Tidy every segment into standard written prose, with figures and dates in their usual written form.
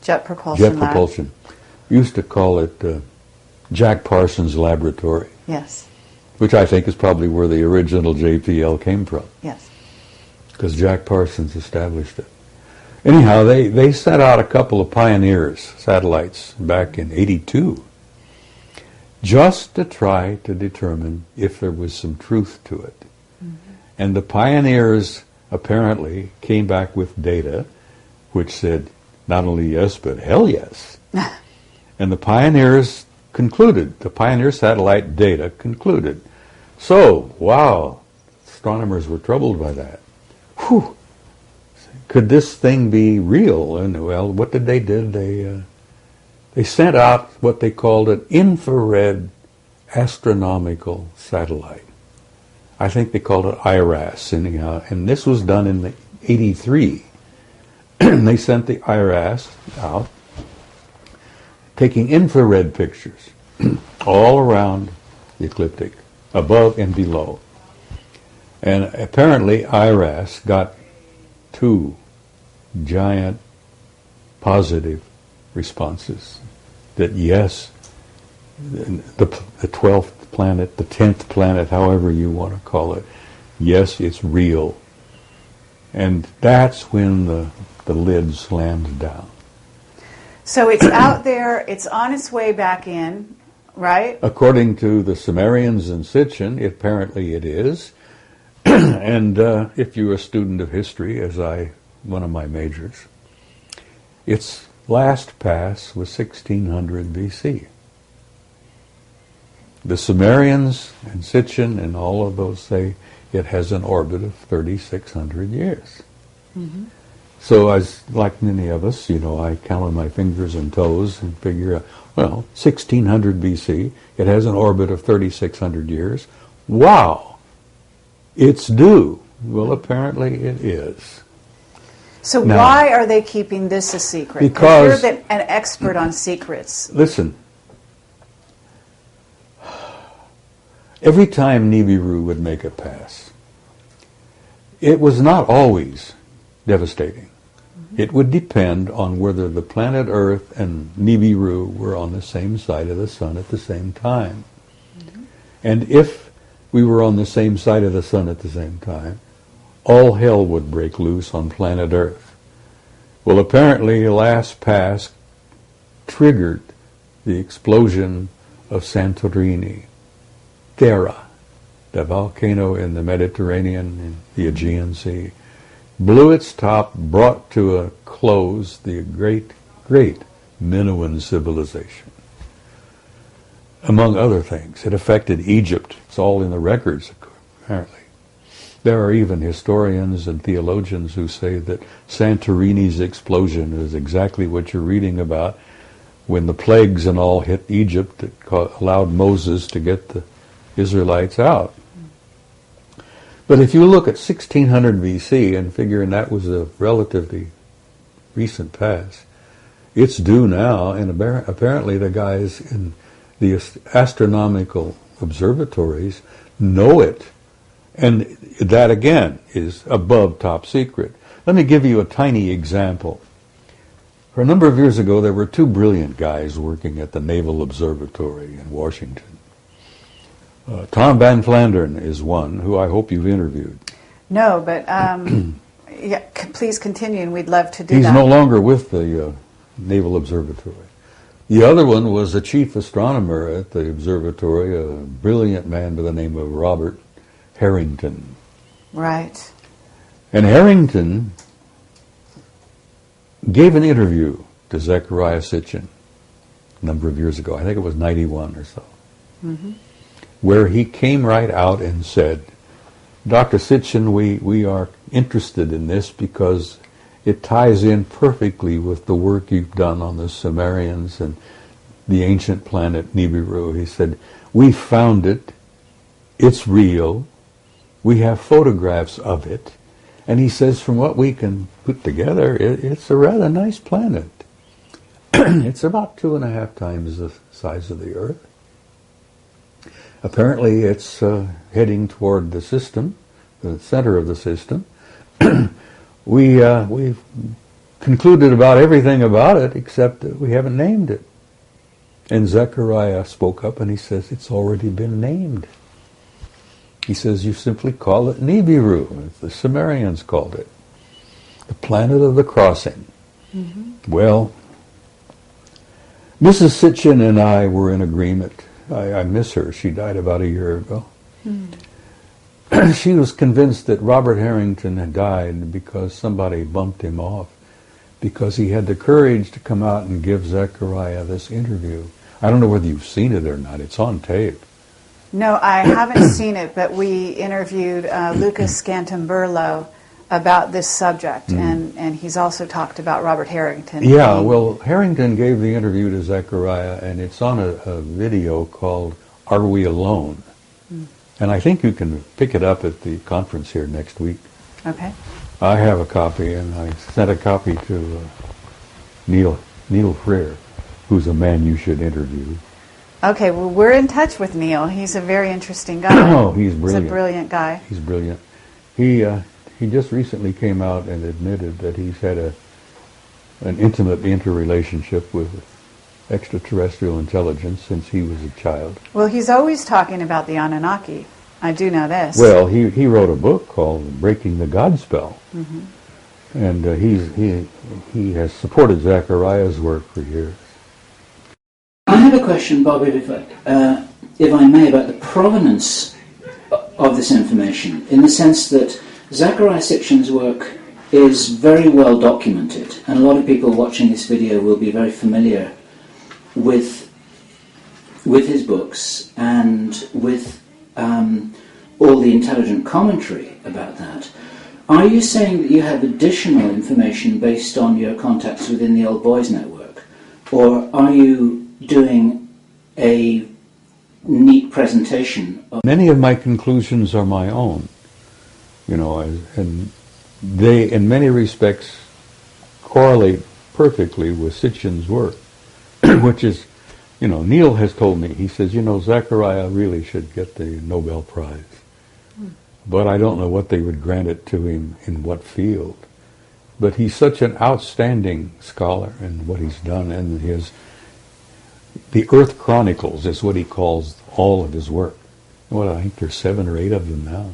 Jet propulsion. Jet propulsion. We used to call it Jack Parsons Laboratory. Yes. Which I think is probably where the original JPL came from. Yes. Because Jack Parsons established it. Anyhow, they sent out a couple of Pioneers satellites back in '82 just to try to determine if there was some truth to it. Mm-hmm. And the Pioneers apparently came back with data which said not only yes, but hell yes. And the Pioneers concluded, the Pioneer satellite data concluded. So, wow, astronomers were troubled by that. Whew. Could this thing be real? And well, what did they do? They sent out what they called an infrared astronomical satellite. I think they called it IRAS anyhow, and this was done in '83. They sent the IRAS out, taking infrared pictures all around the ecliptic, above and below. And apparently IRAS got 2 giant positive responses that yes, the 12th planet, the 10th planet, however you want to call it, yes, it's real. And that's when the lid slammed down. So it's out there, it's on its way back in, right? According to the Sumerians in Sitchin, apparently it is. And if you're a student of history, as one of my majors, its last pass was 1600 BC. The Sumerians and Sitchin and all of those say it has an orbit of 3,600 years. Mm-hmm. So as like many of us, I count on my fingers and toes and figure out, well, 1600 BC, it has an orbit of 3,600 years. Wow! It's due. Well, apparently it is. So now, why are they keeping this a secret? Because you're an expert on secrets. Listen, every time Nibiru would make a pass, it was not always devastating. Mm-hmm. It would depend on whether the planet Earth and Nibiru were on the same side of the sun at the same time. Mm-hmm. And if we were on the same side of the sun at the same time, all hell would break loose on planet Earth. Well, apparently, last pass triggered the explosion of Santorini, Thera, the volcano in the Mediterranean and the Aegean Sea, blew its top, brought to a close the great Minoan civilization. Among other things, it affected Egypt. It's all in the records, apparently. There are even historians and theologians who say that Santorini's explosion is exactly what you're reading about when the plagues and all hit Egypt that allowed Moses to get the Israelites out. But if you look at 1600 BC and figuring that was a relatively recent past, it's due now, and apparently the guys in the astronomical observatories know it. And that, again, is above top secret. Let me give you a tiny example. For a number of years ago, there were 2 brilliant guys working at the Naval Observatory in Washington. Tom Van Flandern is one, who I hope you've interviewed. No, but yeah, please continue, and we'd love to do that. He's no longer with the Naval Observatory. The other one was the chief astronomer at the observatory, a brilliant man by the name of Robert Harrington. Right. And Harrington gave an interview to Zecharia Sitchin a number of years ago. I think it was 91 or so. Mm-hmm. Where he came right out and said, Dr. Sitchin, we are interested in this because it ties in perfectly with the work you've done on the Sumerians and the ancient planet Nibiru. He said, we found it, it's real, we have photographs of it, and he says from what we can put together, it's a rather nice planet. It's about 2.5 times the size of the Earth. Apparently it's heading toward the system, the center of the system. We've concluded about everything about it except that we haven't named it. And Zechariah spoke up and he says, it's already been named. He says, you simply call it Nibiru, as the Sumerians called it. The planet of the crossing. Mm-hmm. Well, Mrs. Sitchin and I were in agreement. I miss her. She died about a year ago. Mm. She was convinced that Robert Harrington had died because somebody bumped him off, because he had the courage to come out and give Zechariah this interview. I don't know whether you've seen it or not. It's on tape. No, I haven't seen it, but we interviewed Lucas Scantamburlo about this subject, and he's also talked about Robert Harrington. Yeah, well, Harrington gave the interview to Zechariah, and it's on a video called Are We Alone? Mm. And I think you can pick it up at the conference here next week. Okay. I have a copy, and I sent a copy to Neil Freer, who's a man you should interview. Okay, well, we're in touch with Neil. He's a very interesting guy. Oh, he's brilliant. He's a brilliant guy. He's brilliant. He just recently came out and admitted that he's had an intimate interrelationship with extraterrestrial intelligence since he was a child. Well, he's always talking about the Anunnaki. I do know this. Well, he wrote a book called Breaking the Godspell. Mm-hmm. And he has supported Zechariah's work for years. I have a question, Bob, if I may, about the provenance of this information, in the sense that Zechariah Sitchin's work is very well documented, and a lot of people watching this video will be very familiar with his books and with all the intelligent commentary about that. Are you saying that you have additional information based on your contacts within the Old Boys Network, or are you doing a neat presentation of... Many of my conclusions are my own, and they, in many respects, correlate perfectly with Sitchin's work, which is, Neil has told me, he says, Zechariah really should get the Nobel Prize. But I don't know what they would grant it to him in what field. But he's such an outstanding scholar in what he's done, and the Earth Chronicles is what he calls all of his work. I think there's 7 or 8 of them now.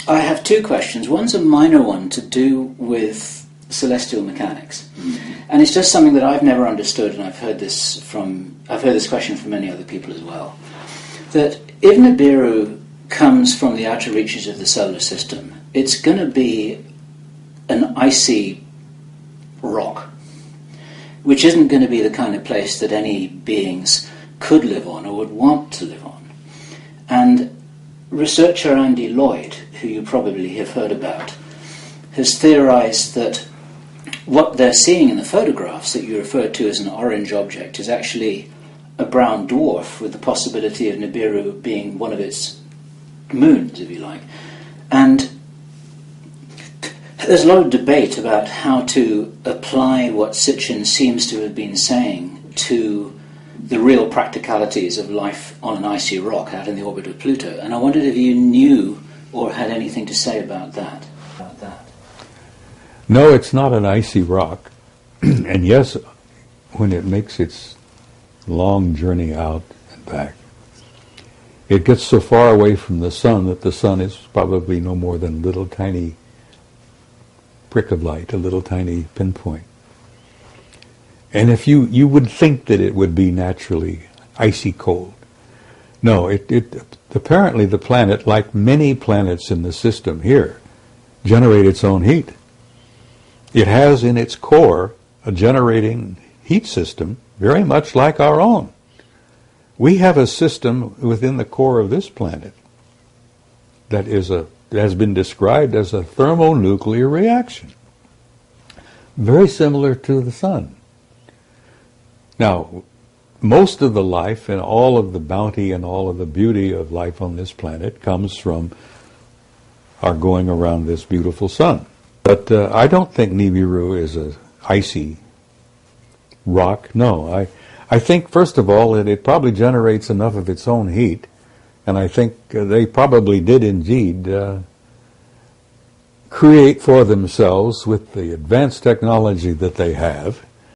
I have 2 questions. One's a minor one to do with celestial mechanics, and it's just something that I've never understood, and I've heard this question from many other people as well. That if Nibiru comes from the outer reaches of the solar system, it's going to be an icy rock, which isn't going to be the kind of place that any beings could live on or would want to live on. And researcher Andy Lloyd, who you probably have heard about, has theorized that what they're seeing in the photographs that you referred to as an orange object is actually a brown dwarf, with the possibility of Nibiru being one of its moons, if you like. And there's a lot of debate about how to apply what Sitchin seems to have been saying to the real practicalities of life on an icy rock out in the orbit of Pluto. And I wondered if you knew or had anything to say about that. No, it's not an icy rock. And yes, when it makes its long journey out and back, it gets so far away from the sun that the sun is probably no more than a little tiny prick of light, a little tiny pinpoint. And if you would think that it would be naturally icy cold. No, apparently the planet, like many planets in the system here, generate its own heat. It has in its core a generating heat system very much like our own. We have a system within the core of this planet that has been described as a thermonuclear reaction, very similar to the sun. Now, most of the life and all of the bounty and all of the beauty of life on this planet comes from our going around this beautiful sun. But I don't think Nibiru is an icy rock. No, I think, first of all, that it probably generates enough of its own heat, and I think they probably did indeed create for themselves with the advanced technology that they have